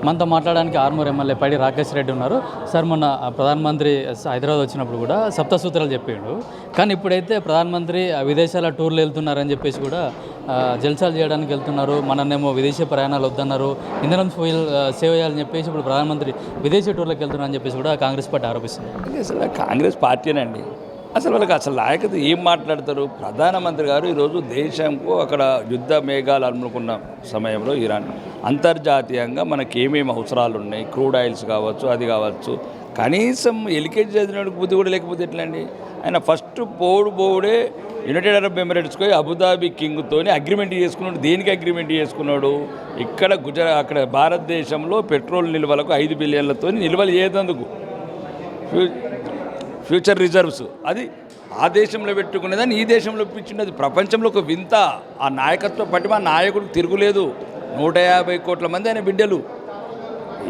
మనతో మాట్లాడడానికి ఆర్మూర్ ఎమ్మెల్యే పైడి రాకేష్ రెడ్డి ఉన్నారు. సార్, మొన్న ప్రధానమంత్రి హైదరాబాద్ వచ్చినప్పుడు కూడా సప్త సూత్రాలు చెప్పిండు. కానీ ఇప్పుడైతే ప్రధానమంత్రి విదేశాల టూర్లు వెళ్తున్నారని చెప్పేసి కూడా జల్సాలు చేయడానికి వెళ్తున్నారు. మననేమో విదేశీ ప్రయాణాలు వద్దన్నారు, ఇంధనం సేవ్ చేయాలని చెప్పేసి ఇప్పుడు ప్రధానమంత్రి విదేశీ టూర్లకు వెళ్తున్నారని చెప్పేసి కూడా కాంగ్రెస్ పార్టీ ఆరోపిస్తుంది. అసలు కాంగ్రెస్ పార్టీనండి, అసలు వాళ్ళకి అసలు నాయకత్వం ఏం మాట్లాడతారు? ప్రధానమంత్రి గారు ఈరోజు దేశంకు అక్కడ యుద్ధ మేఘాలు అనుకున్న సమయంలో ఇరాన్ అంతర్జాతీయంగా మనకి ఏమేమి అవసరాలు ఉన్నాయి, క్రూడ్ ఆయిల్స్ కావచ్చు, అది కావచ్చు, కనీసం ఎల్కేజీ చదివినప్పుడు బుద్ధి కూడా లేకపోతే ఎట్లండి? ఆయన ఫస్ట్ పోవుడే యునైటెడ్ అరబ్ ఎమిరేట్స్కి అబుదాబి కింగ్తో అగ్రిమెంట్ చేసుకున్నాడు. దేనికి అగ్రిమెంట్ చేసుకున్నాడు? ఇక్కడ అక్కడ భారతదేశంలో పెట్రోల్ నిల్వలకు 5 బిలియన్లతో నిల్వలు చేయదందుకు ఫ్యూచర్ రిజర్వ్స్, అది ఆ దేశంలో పెట్టుకునేదాన్ని ఈ దేశంలో ఇప్పించినది. ప్రపంచంలో ఒక వింత. ఆ నాయకత్వం పట్టి మా నాయకుడికి తిరుగులేదు. 150 కోట్ల మంది ఆయన బిడ్డలు.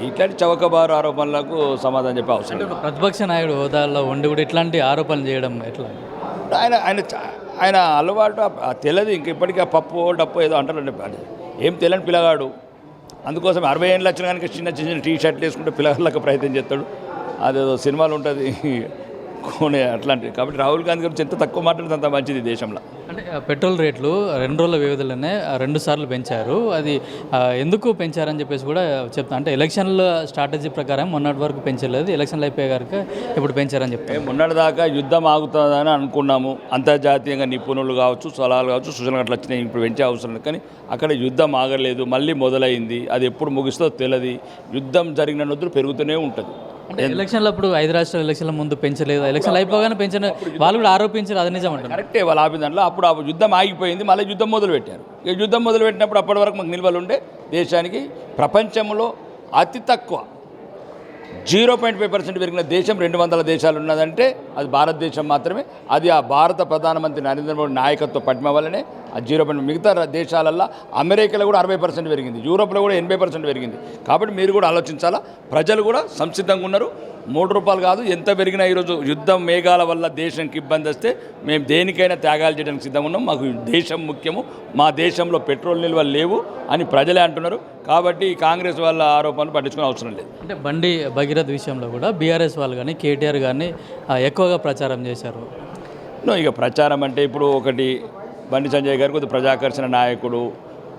ఇట్లాంటి చౌకబారు ఆరోపణలకు సమాధానం చెప్పే అవసరం లేదు. ప్రతిపక్ష నాయకుడు హోదాలో ఉండి కూడా ఇట్లాంటి ఆరోపణలు చేయడం ఎట్లా? ఆయన ఆయన ఆయన అలవాటు తెలియదు. ఇంక ఇప్పటికీ ఆ పప్పు డప్పు ఏదో అంటారండి, ఏం తెలియని పిల్లగాడు. అందుకోసం 60 ఏళ్ళు వచ్చిన కనుక చిన్న చిన్న టీ షర్ట్లు వేసుకుంటే పిల్లగాళ్ళకి ప్రయత్నం చేస్తాడు. అదేదో సినిమాలు ఉంటుంది కోనే అట్లాంటివి. కాబట్టి రాహుల్ గాంధీ గురించి ఎంత తక్కువ మాట్లాడితే అంత మంచిది దేశంలో. అంటే పెట్రోల్ రేట్లు 2 రోజుల వ్యవధిలోనే 2 సార్లు పెంచారు. అది ఎందుకు పెంచారని చెప్పేసి కూడా చెప్తాను. అంటే ఎలక్షన్ల స్ట్రాటజీ ప్రకారం మొన్నటి వరకు పెంచలేదు, ఎలక్షన్లు అయిపోయే కనుక ఇప్పుడు పెంచారని చెప్తాను. మొన్నటి దాకా యుద్ధం ఆగుతుందని అనుకున్నాము. అంతర్జాతీయంగా నిపుణులు కావచ్చు, సలహాలు కావచ్చు, సూచనలు అట్లా వచ్చినాయి. ఇప్పుడు పెంచే అవసరం లేదు. కానీ అక్కడ యుద్ధం ఆగలేదు, మళ్ళీ మొదలైంది. అది ఎప్పుడు ముగిస్తుందో తెలియదు. యుద్ధం జరిగిన నొద్దులు పెరుగుతూనే ఉంటుంది. అంటే ఎలక్షన్లు అప్పుడు 5 రాష్ట్రాల ఎలక్షన్ల ముందు పెంచలేదు, ఎలక్షన్లు అయిపోగానే పెంచిన వాళ్ళు కూడా ఆరోపించారు. అది నిజం అంటారు. కరెక్టే, వాళ్ళు ఆపి దాంట్లో అప్పుడు యుద్ధం ఆగిపోయింది, మళ్ళీ యుద్ధం మొదలుపెట్టారు. ఇక యుద్ధం మొదలుపెట్టినప్పుడు అప్పటి వరకు మాకు నిల్వలు ఉండే దేశానికి ప్రపంచంలో అతి తక్కువ 0.5% పెరిగిన దేశం 200 దేశాలు ఉన్నదంటే అది భారతదేశం మాత్రమే. అది ఆ భారత ప్రధానమంత్రి నరేంద్ర మోడీ నాయకత్వ పట్టిమ వల్లనే ఆ 0. మిగతా దేశాలల్లో అమెరికాలో కూడా 60% పెరిగింది, యూరోప్లో కూడా 80% పెరిగింది. కాబట్టి మీరు కూడా ఆలోచించాలా. ప్రజలు కూడా సంసిద్ధంగా ఉన్నారు. ₹3 కాదు, ఎంత పెరిగినా ఈరోజు యుద్ధం మేఘాల వల్ల దేశానికి ఇబ్బంది వస్తే మేము దేనికైనా త్యాగాలు చేయడానికి సిద్ధంగా ఉన్నాం. మాకు దేశం ముఖ్యము, మా దేశంలో పెట్రోల్ నిల్వలు లేవు అని ప్రజలే అంటున్నారు. కాబట్టి కాంగ్రెస్ వాళ్ళ ఆరోపణలు పట్టించుకునే అవసరం లేదు. అంటే బండి భగీరథ్ విషయంలో కూడా బీఆర్ఎస్ వాళ్ళు కానీ కేటీఆర్ కానీ ఎక్కువగా ప్రచారం చేశారు. ఇక ప్రచారం అంటే ఇప్పుడు ఒకటి, బండి సంజయ్ గారు కొద్దిగా ప్రజాకర్షణ నాయకుడు,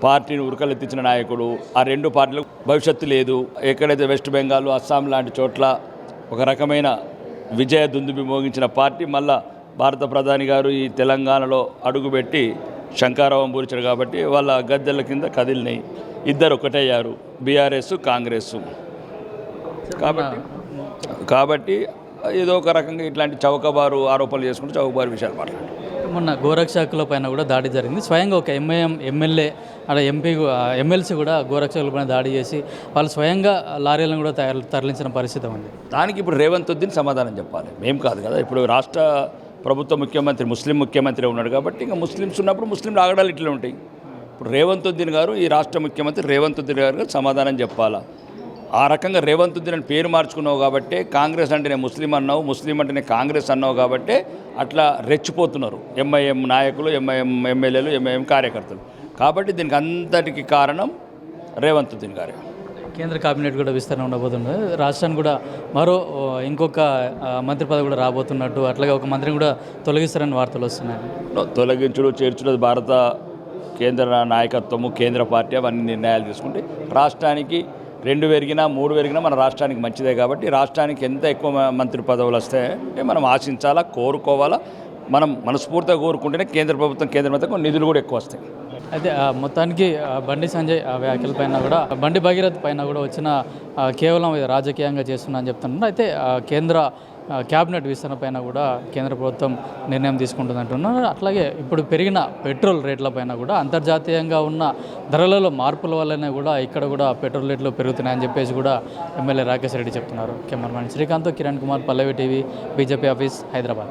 పార్టీని ఉరకలెత్తించిన నాయకుడు. ఆ 2 పార్టీలకు భవిష్యత్తు లేదు. ఎక్కడైతే వెస్ట్ బెంగాల్, అస్సాం లాంటి చోట్ల ఒక రకమైన విజయ దుందుబి మోగించిన పార్టీ మళ్ళా భారత ప్రధాని గారు ఈ తెలంగాణలో అడుగుపెట్టి శంకారావం పూర్చారు. కాబట్టి వాళ్ళ గద్దెల కింద కదిలినాయి. ఇద్దరు ఒకటయ్యారు, బీఆర్ఎస్ కాంగ్రెస్. కాబట్టి ఏదో ఒక రకంగా ఇట్లాంటి చౌకబారు ఆరోపణలు చేసుకుంటూ చౌకబారు విషయాలు మాట్లాడారు. మొన్న గోరక్షకుల పైన కూడా దాడి జరిగింది. స్వయంగా ఒక ఎంఐఎం ఎమ్మెల్యే అక్కడ ఎమ్మెల్సీ కూడా గోరక్షకుల పైన దాడి చేసి వాళ్ళు స్వయంగా లారీలను కూడా తరలించిన పరిస్థితి ఉంది. దానికి ఇప్పుడు రేవంత్ రెడ్డిని సమాధానం చెప్పాలి, మేం కాదు కదా. ఇప్పుడు రాష్ట్ర ప్రభుత్వ ముఖ్యమంత్రి ముస్లిం ముఖ్యమంత్రి ఉన్నాడు. కాబట్టి ఇంకా ముస్లిమ్స్ ఉన్నప్పుడు ముస్లింలు ఆగడాలు ఇట్లా ఉంటాయి. ఇప్పుడు రేవంత్ రెడ్డి గారు, ఈ రాష్ట్ర ముఖ్యమంత్రి రేవంత్ రెడ్డి గారు సమాధానం చెప్పాలా. ఆ రకంగా రేవంత్ రెడ్డి అని పేరు మార్చుకున్నావు కాబట్టి, కాంగ్రెస్ అంటే నేను ముస్లిం అన్నావు, ముస్లిం అంటే నేను కాంగ్రెస్ అన్నావు కాబట్టి అట్లా రెచ్చిపోతున్నారు ఎంఐఎం నాయకులు, ఎంఐఎం ఎమ్మెల్యేలు, ఎంఐఎం కార్యకర్తలు. కాబట్టి దీనికి అంతటికి కారణం రేవంత్ రెడ్డి గారే. కేంద్ర కేబినెట్ కూడా విస్తరణ ఉండబోతుంది. రాష్ట్రానికి కూడా ఇంకొక మంత్రి పదవి కూడా రాబోతున్నట్టు, అట్లాగే ఒక మంత్రిని కూడా తొలగిస్తారని వార్తలు వస్తున్నాయి. తొలగించుడు, చేర్చుడు భారత కేంద్ర నాయకత్వము, కేంద్ర పార్టీ అవన్నీ నిర్ణయాలు తీసుకుంటే రాష్ట్రానికి 2 పెరిగినా 3 పెరిగినా మన రాష్ట్రానికి మంచిదే. కాబట్టి రాష్ట్రానికి ఎంత ఎక్కువ మంత్రి పదవులు వస్తాయంటే మనం ఆశించాలా, కోరుకోవాలా. మనం మనస్ఫూర్తిగా కోరుకుంటేనే కేంద్ర ప్రభుత్వం నిధులు కూడా ఎక్కువ వస్తాయి. అయితే మొత్తానికి బండి సంజయ్ వ్యాఖ్యల పైన కూడా, బండి భగీరథ్ పైన కూడా వచ్చిన కేవలం ఇది రాజకీయంగా చేస్తున్నా అని చెప్తున్నారు. అయితే కేంద్ర క్యాబినెట్ విస్తరణ పైన కూడా కేంద్ర ప్రభుత్వం నిర్ణయం తీసుకుంటుంది అంటున్నారు. అట్లాగే ఇప్పుడు పెరిగిన పెట్రోల్ రేట్ల పైన కూడా అంతర్జాతీయంగా ఉన్న ధరలలో మార్పుల వల్లనే కూడా ఇక్కడ కూడా పెట్రోల్ రేట్లు పెరుగుతున్నాయని చెప్పేసి కూడా ఎమ్మెల్యే రాకేష్ రెడ్డి చెప్తున్నారు. కెమెరామెన్ శ్రీకాంత్, కిరణ్ కుమార్, పల్లవి టీవీ, బీజేపీ ఆఫీస్, హైదరాబాద్.